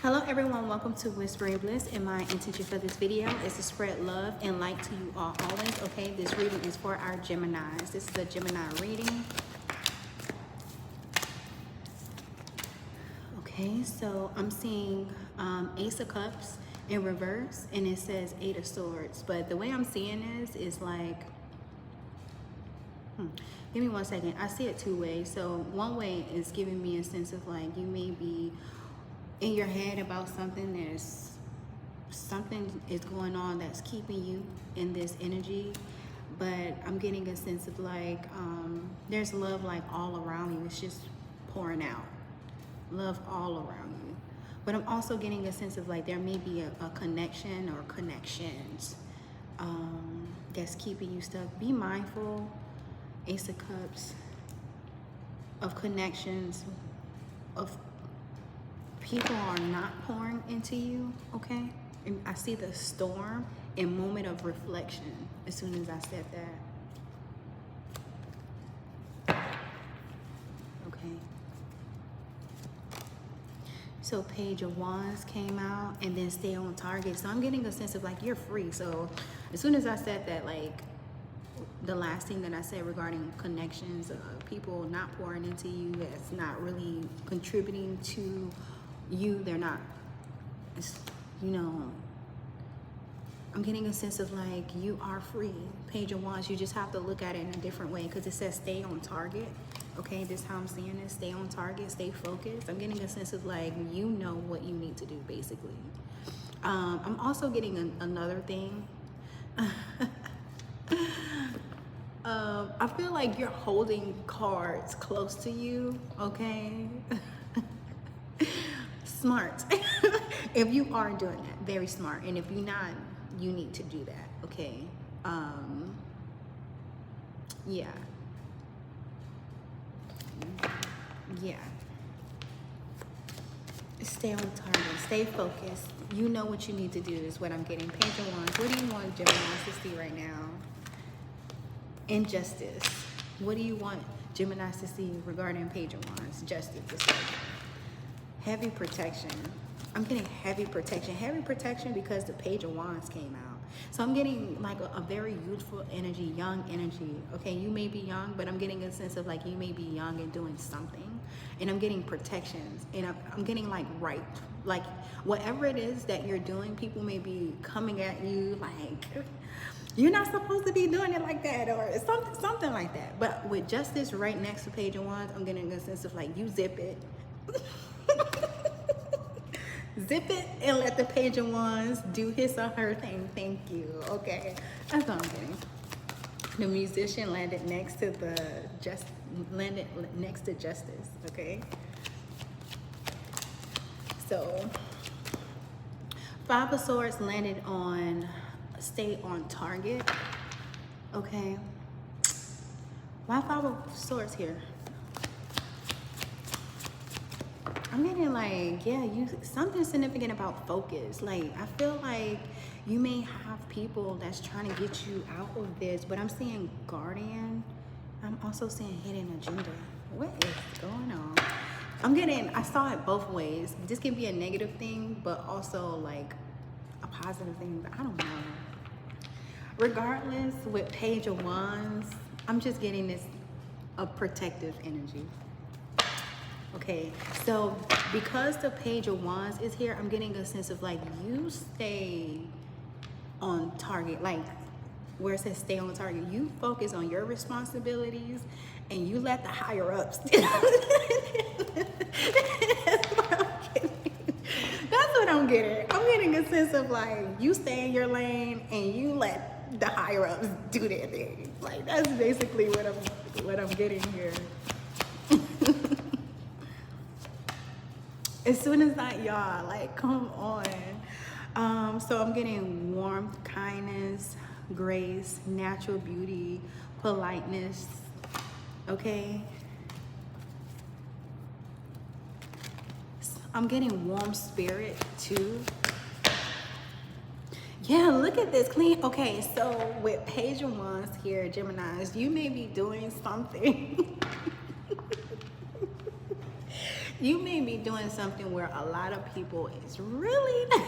Hello everyone, welcome to Whispering Bliss, and my intention for this video is to spread love and light to you all always. Okay, this reading is for our Geminis. This is a Gemini reading. Okay, so I'm seeing Ace of Cups in reverse, and it says Eight of Swords. But the way I'm seeing this is like, give me 1 second. I see it two ways. So one way is giving me a sense of like you may be in your head about something. Something is going on that's keeping you in this energy, but I'm getting a sense of like there's love like all around you. It's just pouring out love all around you. But I'm also getting a sense of like there may be a connection or connections that's keeping you stuck. Be mindful, Ace of Cups, of connections, of people are not pouring into you, okay? And I see the storm and moment of reflection as soon as I said that. Okay. So Page of Wands came out, and then stay on target. So I'm getting a sense of like you're free. So as soon as I said that, like the last thing that I said regarding connections, people not pouring into you, that's not really contributing to you, they're not, you know, I'm getting a sense of like you are free. Page of Wands, you just have to look at it in a different way because it says stay on target. Okay, this is how I'm seeing it. Stay on target, stay focused. I'm getting a sense of like you know what you need to do, basically. I'm also getting another thing. I feel like you're holding cards close to you, okay? Smart. If you are doing that, very smart. And if you're not, you need to do that, okay? Yeah. Stay on target, stay focused. You know what you need to do is what I'm getting. Page of Wands, what do you want Gemini to see right now? Injustice. What do you want Gemini to see regarding Page of Wands? Justice. Heavy protection. I'm getting heavy protection. Heavy protection because the Page of Wands came out. So I'm getting like a very youthful energy, young energy. Okay, you may be young, but I'm getting a sense of like you may be young and doing something. And I'm getting protections. And I'm getting like right. Like whatever it is that you're doing, people may be coming at you like, you're not supposed to be doing it like that, or something like that. But with Justice right next to Page of Wands, I'm getting a sense of like you zip it. Zip it and let the Page of Wands do his or her thing. Thank you. Okay, that's what I'm getting. The Musician landed next to Justice. Okay. So Five of Swords landed on stay on target. Okay. Why Five of Swords here? I'm getting like, yeah, something significant about focus. Like, I feel like you may have people that's trying to get you out of this, but I'm seeing Guardian. I'm also seeing Hidden Agenda. What is going on? I saw it both ways. This can be a negative thing, but also like a positive thing, but I don't know. Regardless, with Page of Wands, I'm just getting this a protective energy. Okay, so because the Page of Wands is here, I'm getting a sense of like you stay on target, like where it says stay on target. You focus on your responsibilities and you let the higher ups. That's what I'm getting. I'm getting a sense of like you stay in your lane and you let the higher ups do their thing. Like that's basically what I'm getting here. As soon as that, y'all, like, come on. So I'm getting warmth, kindness, grace, natural beauty, politeness, okay? I'm getting warm spirit, too. Yeah, look at this, clean. Okay, so with Page of Wands here, Geminis, you may be doing something You may be doing something where a lot of people is really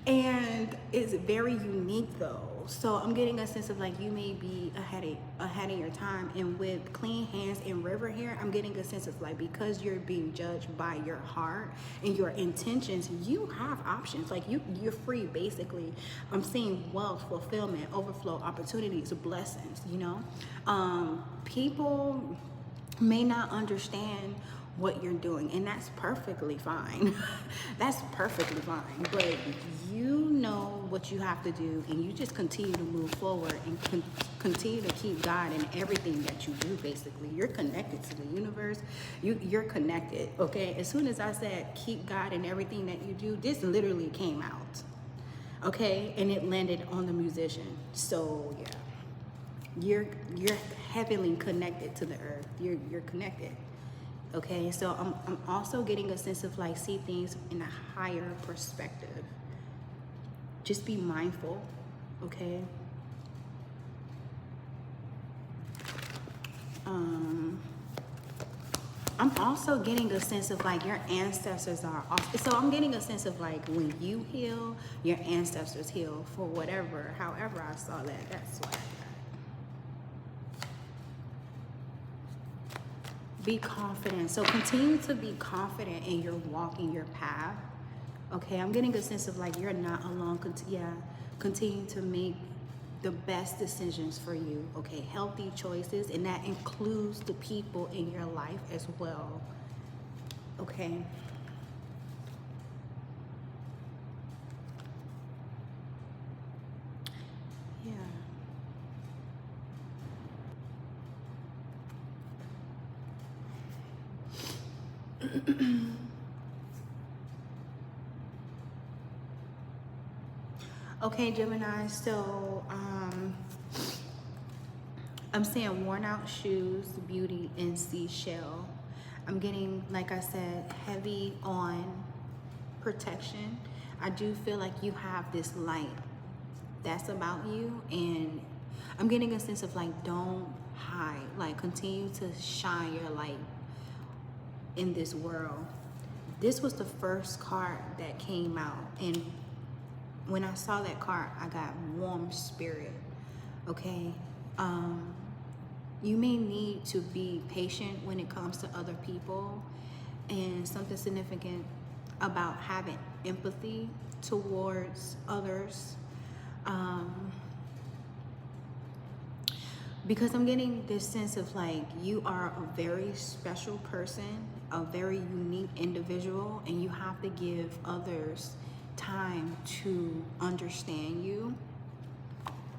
and it's very unique though. So I'm getting a sense of like you may be ahead of your time, and with clean hands and river hair, I'm getting a sense of like because you're being judged by your heart and your intentions, you have options. Like you're free basically. I'm seeing wealth, fulfillment, overflow, opportunities, blessings, you know. People may not understand what you're doing, and that's perfectly fine. That's perfectly fine, but you know what you have to do, and you just continue to move forward and continue to keep God in everything that you do. Basically, you're connected to the universe. You're connected, okay? As soon as I said keep God in everything that you do, this literally came out, okay? And it landed on the musician. So yeah, you're heavily connected to the earth. You're connected. Okay, so I'm also getting a sense of like see things in a higher perspective. Just be mindful, okay? I'm also getting a sense of like your ancestors are awesome. So I'm getting a sense of like when you heal, your ancestors heal for whatever, however I saw that, that's what I got. Be confident. So continue to be confident in your walk, in your path. Okay, I'm getting a sense of like you're not alone. Continue to make the best decisions for you. Okay, healthy choices, and that includes the people in your life as well. Okay. Yeah. Okay, Gemini, so I'm seeing worn out shoes, beauty, and seashell. I'm getting, like I said, heavy on protection. I do feel like you have this light that's about you, and I'm getting a sense of like don't hide, like continue to shine your light in this world. This was the first card that came out, and when I saw that card, I got warm spirit. Okay, you may need to be patient when it comes to other people, and something significant about having empathy towards others. Because I'm getting this sense of like you are a very special person, a very unique individual, and you have to give others time to understand you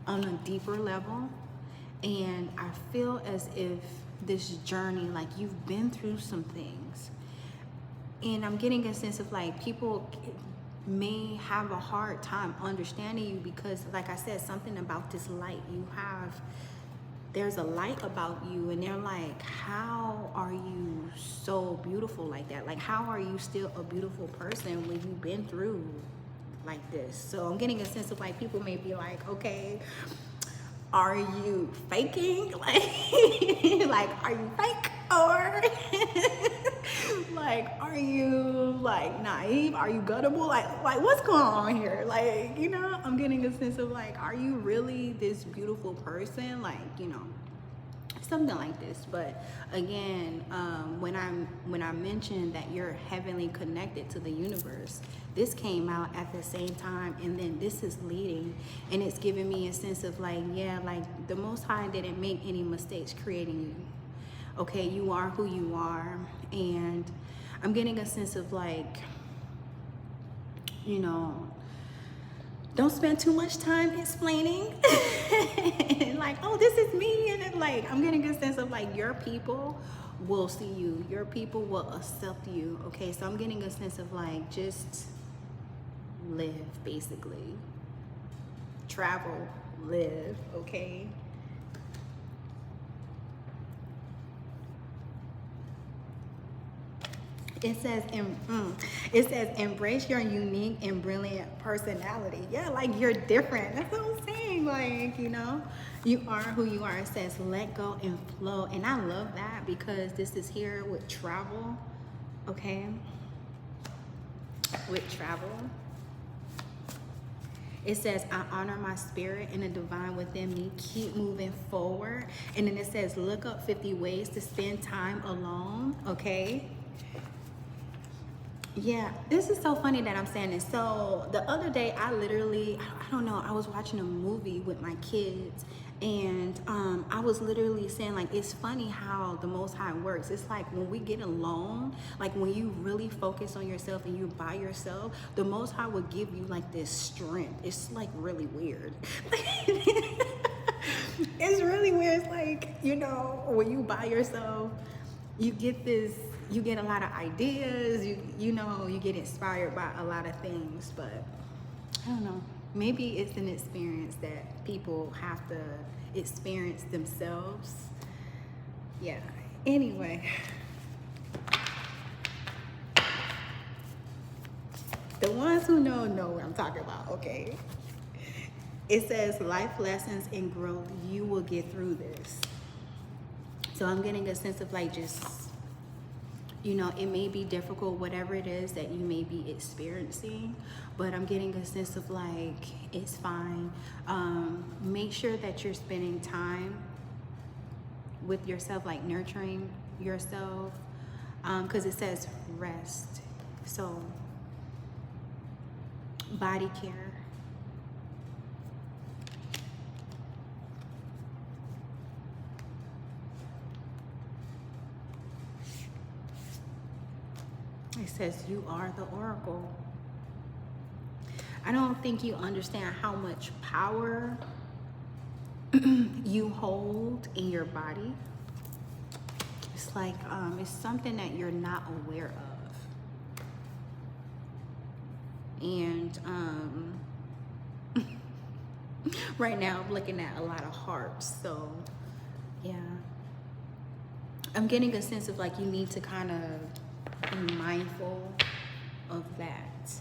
on a deeper level. And I feel as if this journey, like you've been through some things, and I'm getting a sense of like people may have a hard time understanding you because, like I said, something about this light you have, there's a light about you, and they're like, how are you so beautiful like that? Like, how are you still a beautiful person when you've been through like this? So I'm getting a sense of like people may be like, okay, are you faking? Like are you fake? Or like, are you like naive? Are you gullible? Like what's going on here? Like, you know, I'm getting a sense of like, are you really this beautiful person? Like, you know, something like this. But again, when I mentioned that you're heavenly connected to the universe, this came out at the same time, and then this is leading, and it's giving me a sense of like, yeah, like the Most High didn't make any mistakes creating you. Okay, you are who you are, and I'm getting a sense of like, you know, don't spend too much time explaining like, oh, this is me, and then like I'm getting a sense of like your people will see you, your people will accept you. Okay, so I'm getting a sense of like just live, basically travel, live. Okay, it says embrace your unique and brilliant personality. Yeah, like you're different. That's what I'm saying. Like, you know, you are who you are. It says let go and flow, and I love that because this is here with travel. okay, with travel. It says, I honor my spirit and the divine within me. Keep moving forward. And then it says, look up 50 ways to spend time alone, okay? Yeah, this is so funny that I'm saying this. So the other day, I don't know, I was watching a movie with my kids, and I was literally saying, like, it's funny how the Most High works. It's like when we get alone, like when you really focus on yourself and you're by yourself, the Most High will give you like this strength. It's like really weird. It's really weird. It's like, you know, when you by yourself, you get a lot of ideas, you know, you get inspired by a lot of things. But I don't know, maybe it's an experience that people have to experience themselves. Yeah, anyway, the ones who know what I'm talking about, okay? It says life lessons and growth, you will get through this. So I'm getting a sense of like, just, you know, it may be difficult, whatever it is that you may be experiencing, but I'm getting a sense of like, it's fine. Make sure that you're spending time with yourself, like nurturing yourself, because it says rest. So body care. It says you are the oracle. I don't think you understand how much power you hold in your body. It's like it's something that you're not aware of. And right now I'm looking at a lot of hearts. So yeah, I'm getting a sense of like you need to kind of be mindful of that.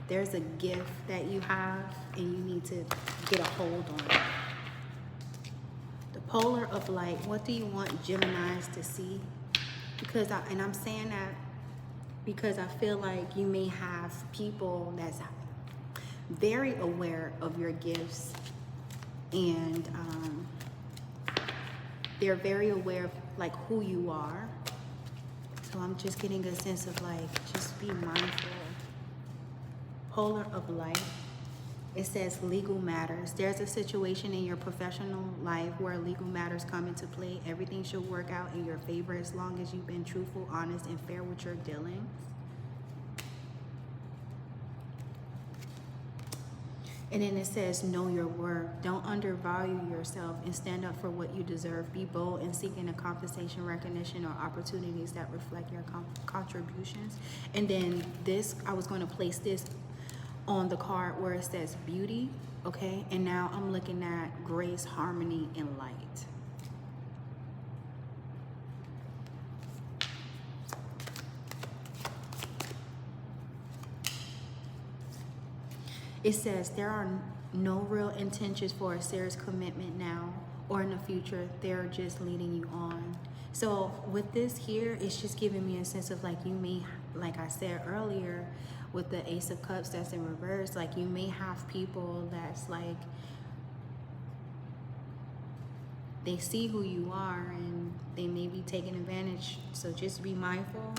There's a gift that you have and you need to get a hold on it. The polar of light, what do you want Geminis to see? Because I'm saying that because I feel like you may have people that's very aware of your gifts, and they're very aware of like who you are. So I'm just getting a sense of like, just be mindful. Polar of life. It says legal matters. There's a situation in your professional life where legal matters come into play. Everything should work out in your favor as long as you've been truthful, honest, and fair with your dealings. And then it says, know your worth. Don't undervalue yourself and stand up for what you deserve. Be bold in seeking a compensation, recognition, or opportunities that reflect your contributions. And then this, I was going to place this on the card where it says beauty, okay? And now I'm looking at grace, harmony, and light. It says there are no real intentions for a serious commitment now or in the future. They're just leading you on. So with this here, it's just giving me a sense of like you may, like I said earlier, with the Ace of Cups that's in reverse, like you may have people that's like, they see who you are and they may be taking advantage. So just be mindful.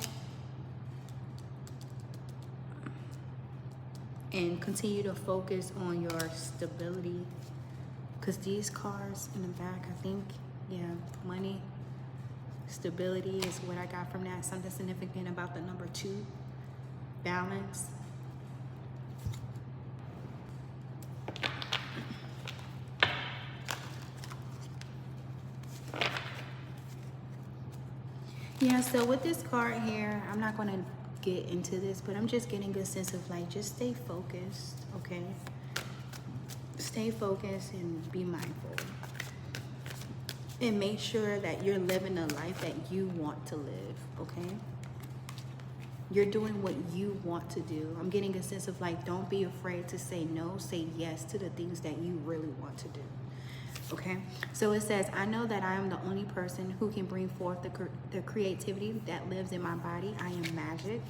And continue to focus on your stability. Because these cards in the back, I think, yeah, money, stability is what I got from that. Something significant about the number 2, balance. Yeah, so with this card here, I'm not going to get into this, but I'm just getting a sense of like, just stay focused, okay? Stay focused and be mindful. And make sure that you're living the life that you want to live, okay? You're doing what you want to do. I'm getting a sense of like, don't be afraid to say no, say yes to the things that you really want to do. Okay, so it says, I know that I am the only person who can bring forth the creativity that lives in my body. I am magic.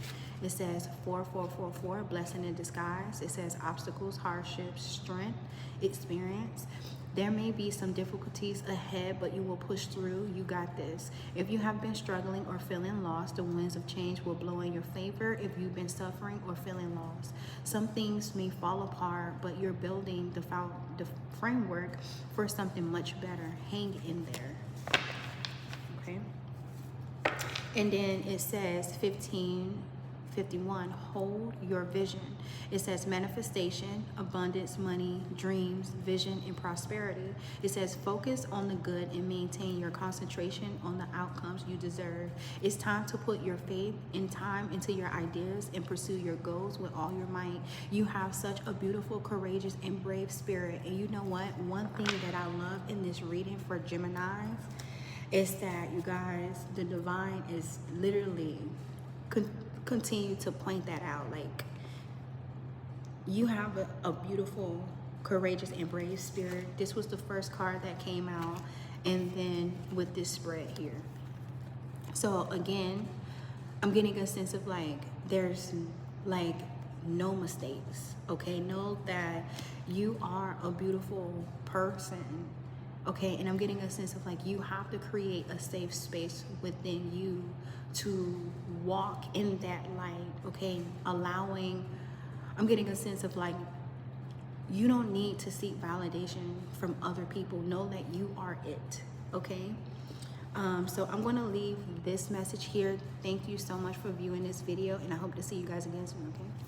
It says 4444, blessing in disguise. It says obstacles, hardships, strength, experience. There may be some difficulties ahead, but you will push through. You got this. If you have been struggling or feeling lost, the winds of change will blow in your favor. If you've been suffering or feeling lost, some things may fall apart, but you're building the framework for something much better. Hang in there. Okay. And then it says 1551, hold your vision. It says manifestation, abundance, money, dreams, vision, and prosperity. It says focus on the good and maintain your concentration on the outcomes you deserve. It's time to put your faith and time into your ideas and pursue your goals with all your might. You have such a beautiful, courageous, and brave spirit. And you know what? One thing that I love in this reading for Geminis is that, you guys, the divine is literally continue to point that out. Like, you have a beautiful, courageous, and brave spirit. This was the first card that came out, and then with this spread here. So again, I'm getting a sense of like there's like no mistakes. Okay, know that you are a beautiful person. Okay, and I'm getting a sense of like you have to create a safe space within you to walk in that light. Okay, I'm getting a sense of like you don't need to seek validation from other people. Know that you are it. Okay, so I'm going to leave this message here. Thank you so much for viewing this video, and I hope to see you guys again soon. Okay.